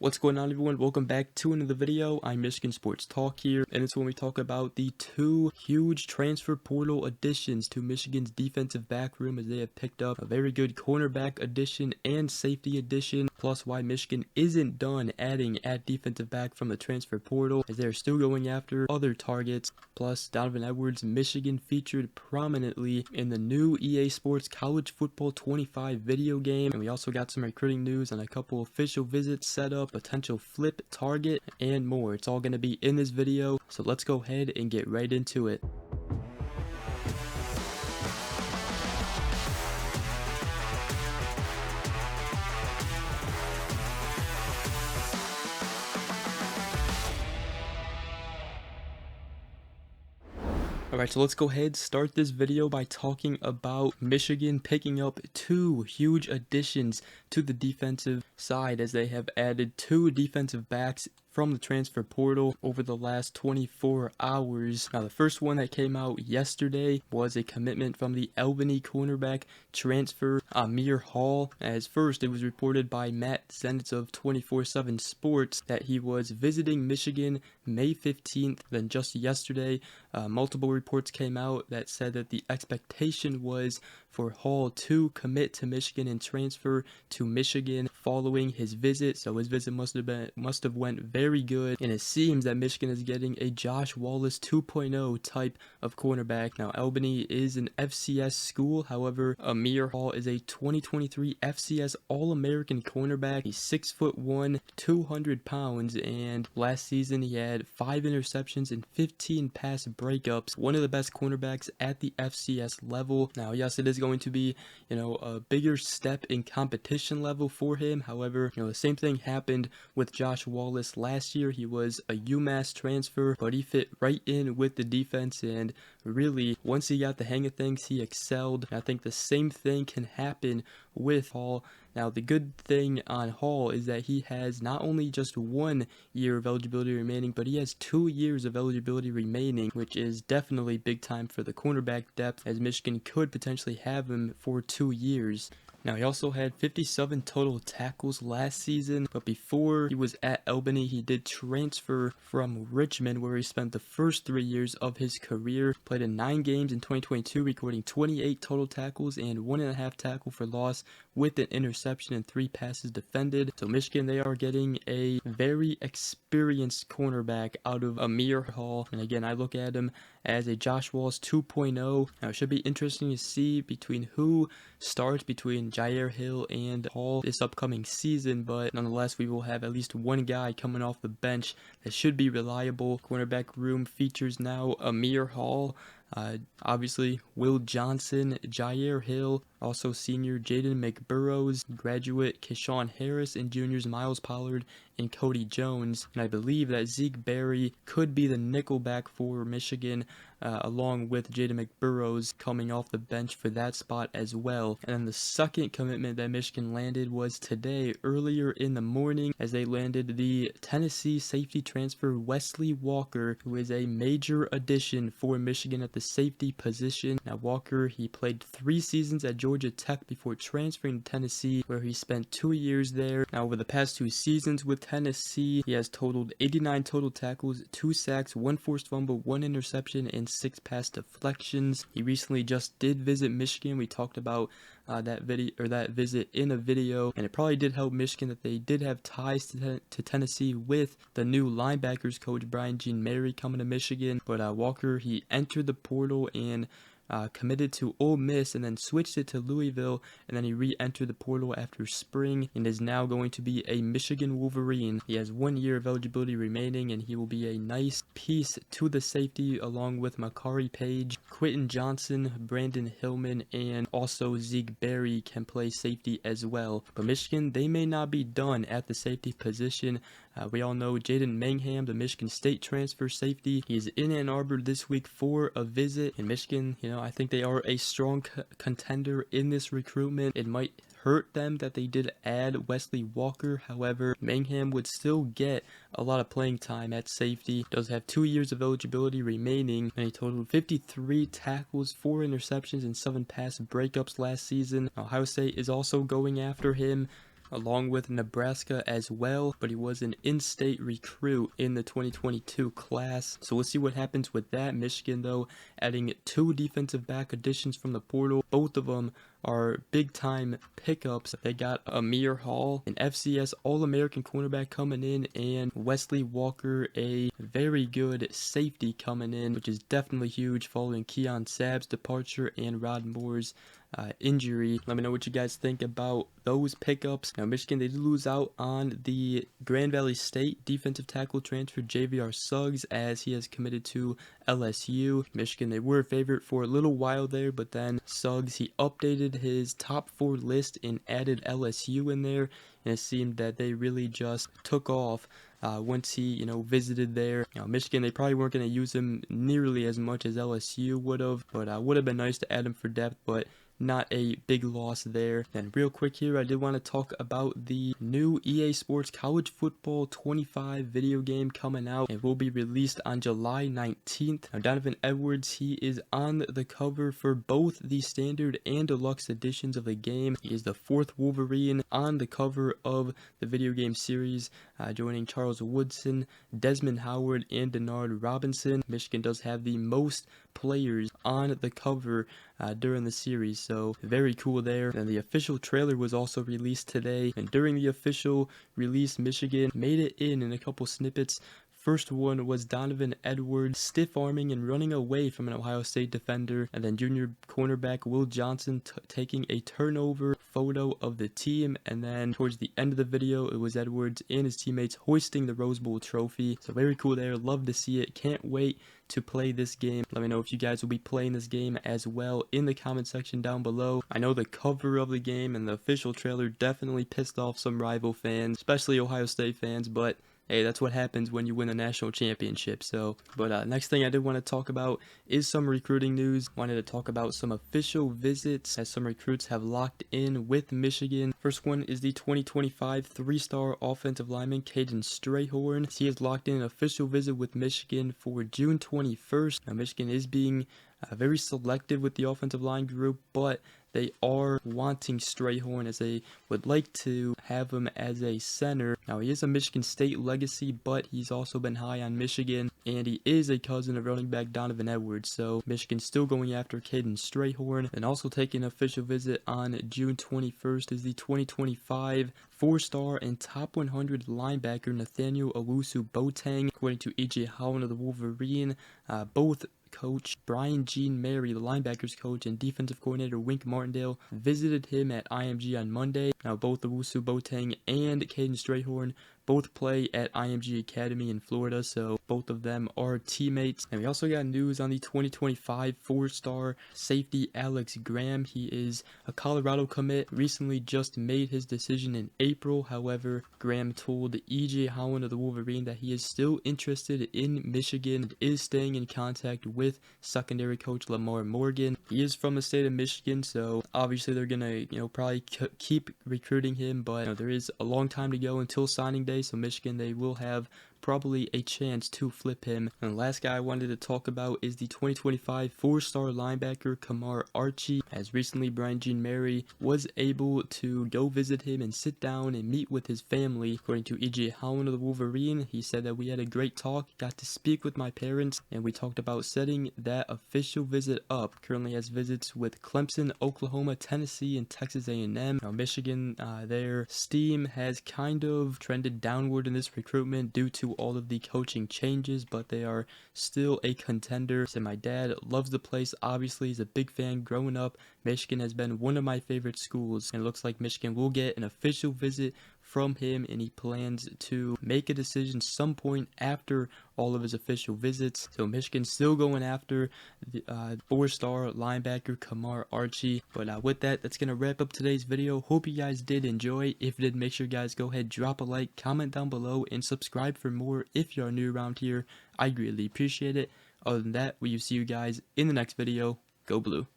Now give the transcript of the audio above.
What's going on, everyone? Welcome back to another video. I'm Michigan Sports Talk here, and it's when we talk about the two huge transfer portal additions to Michigan's defensive back room, as they have picked up a very good cornerback addition and safety addition, plus why Michigan isn't done adding at defensive back from the transfer portal, as they're still going after other targets. Plus, Donovan Edwards and Michigan featured prominently in the new EA Sports College Football 25 video game, and we also got some recruiting news on a couple official visits set up, potential flip target, and more. It's all going to be in this video, so let's go ahead and get right into it. Alright, so let's go ahead and start this video by talking about Michigan picking up two huge additions to the defensive side, as they have added two defensive backs from the transfer portal over the last 24 hours. Now, the first one that came out yesterday was a commitment from the Albany cornerback transfer, Amir Hall. As first, it was reported by Matt Zenitz of 24/7 Sports that he was visiting Michigan May 15th. Then just yesterday, multiple reports came out that said that the expectation was for Hall to commit to Michigan and transfer to Michigan following his visit. So his visit must have went very good, and it seems that Michigan is getting a Josh Wallace 2.0 type of cornerback. Now, Albany is an FCS school. However, Amir Hall is a 2023 FCS All-American cornerback. He's 6'1", 200 pounds, and last season he had 5 interceptions and 15 pass breakups. One of the best cornerbacks at the FCS level. Now, yes, it is going to be, a bigger step in competition level for him. However, the same thing happened with Josh Wallace last year. He was a UMass transfer, but he fit right in with the defense, and really, once he got the hang of things, he excelled. I think the same thing can happen with Hall. Now, the good thing on Hall is that he has not only just 1 year of eligibility remaining, but he has 2 years of eligibility remaining, which is definitely big time for the cornerback depth, as Michigan could potentially have him for 2 years. Now, he also had 57 total tackles last season, but before he was at Albany, he did transfer from Richmond, where he spent the first 3 years of his career. Played in 9 games in 2022, recording 28 total tackles and 1.5 tackle for loss with an interception and 3 passes defended. So Michigan, they are getting a very experienced cornerback out of Amir Hall. And again, I look at him as a Josh Wallace 2.0. Now, it should be interesting to see between who starts between Jair Hill and Hall this upcoming season, but nonetheless, we will have at least one guy coming off the bench that should be reliable. Cornerback room features now Amir Hall, obviously Will Johnson, Jair Hill, also senior Jaden McBurrows, graduate Keshawn Harris, and juniors Miles Pollard and Cody Jones. And I believe that Zeke Berry could be the nickelback for Michigan, along with Jaden McBurrows coming off the bench for that spot as well. And then the second commitment that Michigan landed was today, earlier in the morning, as they landed the Tennessee safety transfer Wesley Walker, who is a major addition for Michigan at the safety position. Now, Walker, he played 3 seasons at Georgia Tech before transferring to Tennessee, where he spent 2 years there. Now, over the past 2 seasons with Tennessee, he has totaled 89 total tackles, 2 sacks, 1 forced fumble, 1 interception, and 6 pass deflections. He recently just did visit Michigan. We talked about that visit in a video, and it probably did help Michigan that they did have ties to Tennessee with the new linebackers coach Brian Jean Mary coming to Michigan. But Walker, he entered the portal and committed to Ole Miss, and then switched it to Louisville, and then he re-entered the portal after spring and is now going to be a Michigan Wolverine. He has 1 year of eligibility remaining, and he will be a nice piece to the safety, along with Makari Page, Quentin Johnson, Brandon Hillman, and also Zeke Berry can play safety as well. But Michigan, they may not be done at the safety position. We all know Jaden Mangham, the Michigan State transfer safety. He's in Ann Arbor this week for a visit. In Michigan, I think they are a strong contender in this recruitment. It might hurt them that they did add Wesley Walker. However, Mangham would still get a lot of playing time at safety. Does have 2 years of eligibility remaining, and he totaled 53 tackles, 4 interceptions, and 7 pass breakups last season. Ohio State is also going after him. along with Nebraska as well, but he was an in-state recruit in the 2022 class. So we'll see what happens with that. Michigan, though, adding 2 defensive back additions from the portal. Both of them are big-time pickups. They got Amir Hall, an FCS All-American cornerback coming in, and Wesley Walker, a very good safety coming in, which is definitely huge following Keon Sabb's departure and Rod Moore's injury. Let me know what you guys think about those pickups. Now, Michigan, they did lose out on the Grand Valley State defensive tackle transfer JVR Suggs, as he has committed to LSU. Michigan, they were a favorite for a little while there, but then Suggs, he updated his top 4 list and added LSU in there, and it seemed that they really just took off once he, visited there. Michigan, they probably weren't going to use him nearly as much as LSU would have, but would have been nice to add him for depth, but not a big loss there. And real quick here, I did want to talk about the new EA Sports College Football 25 video game coming out. It will be released on July 19th. Now, Donovan Edwards, he is on the cover for both the standard and deluxe editions of the game. He is the 4th Wolverine on the cover of the video game series, joining Charles Woodson, Desmond Howard, and Denard Robinson. Michigan does have the most players on the cover during the series, so very cool there. And the official trailer was also released today, and during the official release, Michigan made it in a couple snippets. First one was Donovan Edwards stiff-arming and running away from an Ohio State defender, and then junior cornerback Will Johnson taking a turnover photo of the team, and then towards the end of the video, it was Edwards and his teammates hoisting the Rose Bowl trophy. So very cool there, love to see it, can't wait to play this game. Let me know if you guys will be playing this game as well in the comment section down below. I know the cover of the game and the official trailer definitely pissed off some rival fans, especially Ohio State fans, but hey, that's what happens when you win a national championship. But next thing I did want to talk about is some recruiting news. Wanted to talk about some official visits as some recruits have locked in with Michigan. First one is the 2025 3-star offensive lineman Caden Strayhorn. He has locked in an official visit with Michigan for June 21st. Now, Michigan is being very selective with the offensive line group, but they are wanting Strayhorn, as they would like to have him as a center. Now, he is a Michigan State legacy, but he's also been high on Michigan, and he is a cousin of running back Donovan Edwards. So Michigan's still going after Caden Strayhorn. And also taking an official visit on June 21st is the 2025 4-star and top 100 linebacker Nathaniel Owusu-Boateng. According to E.J. Holland of the Wolverine, both coach Brian Jean Mary, the linebackers coach, and defensive coordinator Wink Martindale visited him at IMG on Monday. Now, both Owusu-Boateng and Caden Strayhorn both play at IMG Academy in Florida, so both of them are teammates. And we also got news on the 2025 4-star safety Alex Graham. He is a Colorado commit, recently just made his decision in April. However, Graham told E.J. Holland of the Wolverine that he is still interested in Michigan and is staying in contact with secondary coach Lamar Morgan. He is from the state of Michigan, so obviously they're gonna probably keep recruiting him, but there is a long time to go until signing day, so Michigan, they will have probably a chance to flip him. And the last guy I wanted to talk about is the 2025 4-star linebacker Kamar Archie. As recently, Brian Jean Mary was able to go visit him and sit down and meet with his family. According to E.J. Holland of the Wolverine, he said that we had a great talk, got to speak with my parents, and we talked about setting that official visit up. Currently has visits with Clemson, Oklahoma, Tennessee, and Texas A&M. Now, Michigan, their steam has kind of trended downward in this recruitment due to all of the coaching changes, but they are still a contender. So my dad loves the place, obviously he's a big fan growing up. Michigan has been one of my favorite schools, and it looks like Michigan will get an official visit from him, and he plans to make a decision some point after all of his official visits. So Michigan's still going after the 4-star linebacker Kamar Archie. But with that, that's gonna wrap up today's video. Hope you guys did enjoy. If you did, make sure you guys go ahead, drop a like, comment down below, and subscribe for more if you are new around here. I greatly appreciate it. Other than that, we will see you guys in the next video. Go Blue.